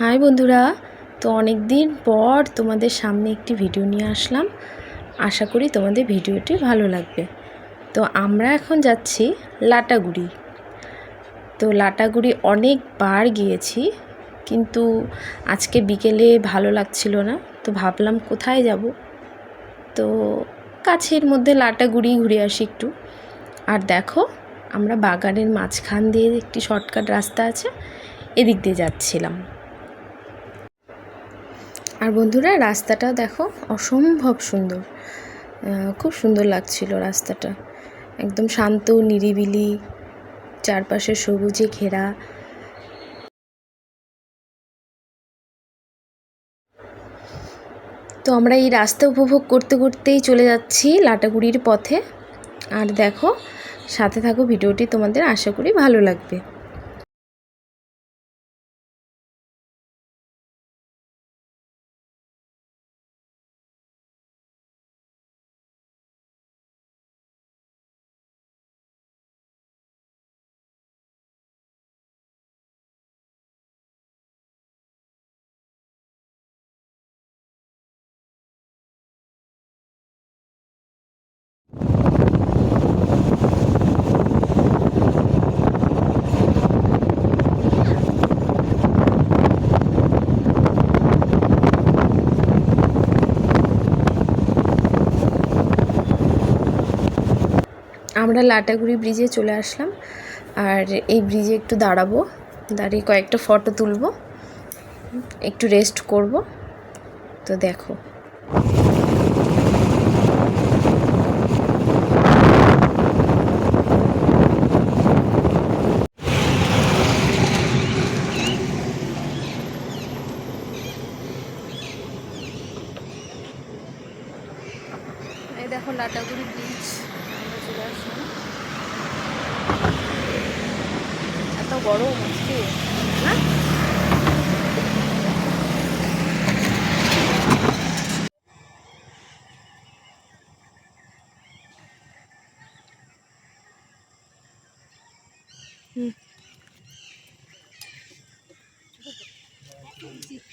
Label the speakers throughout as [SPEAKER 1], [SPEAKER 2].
[SPEAKER 1] High বন্ধুরা, তো অনেক দিন পর তোমাদের সামনে একটি ভিডিও নিয়ে আসলাম। আশা করি তোমাদের ভিডিওটি ভালো লাগবে। তো আমরা এখন যাচ্ছি লাটাগুড়ি। তো লাটাগুড়ি অনেকবার গিয়েছি, কিন্তু আজকে বিকেলে ভালো লাগছিল না, তো ভাবলাম কোথায় যাব। তো কাছের মধ্যে লাটাগুড়ি ঘুরে আসি একটু। আর দেখো, আমরা বাগানের মাঝখান দিয়ে একটি শর্টকাট রাস্তা আছে, এদিক দিয়ে যাচ্ছিলাম। আর বন্ধুরা, রাস্তাটা দেখো, অসম্ভব সুন্দর, খুব সুন্দর লাগছিল রাস্তাটা। একদম শান্ত, নিরিবিলি, চারপাশে সবুজে ঘেরা। তো আমরা এই রাস্তা উপভোগ করতে করতেই চলে যাচ্ছি লাটাগুড়ির পথে। আর দেখো, সাথে থাকো, ভিডিওটি তোমাদের আশা করি ভালো লাগবে। আমরা লাটাগুড়ি ব্রিজে চলে আসলাম। আর এই ব্রিজে একটু দাঁড়াবো, দাঁড়িয়ে কয়েকটা ফটো তুলবো, একটু রেস্ট করব। তো দেখো, এই দেখো লাটাগুড়ি ব্রিজ, আমরা চলে আসলাম। এত গরম আজকে না?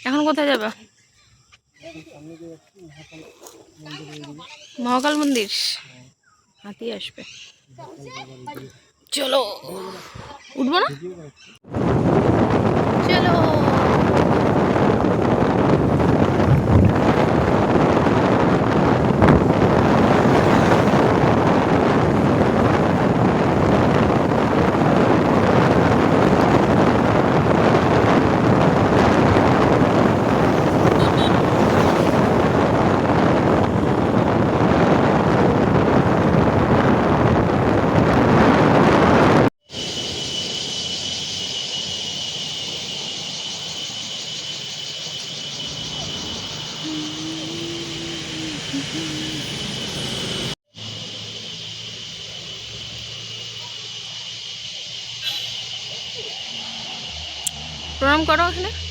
[SPEAKER 1] এখন কোথায় যাবে? মহাকাল মন্দির। হাতি আসবে, চলো। উঠবো না, চলো। প্রণাম করো এখানে।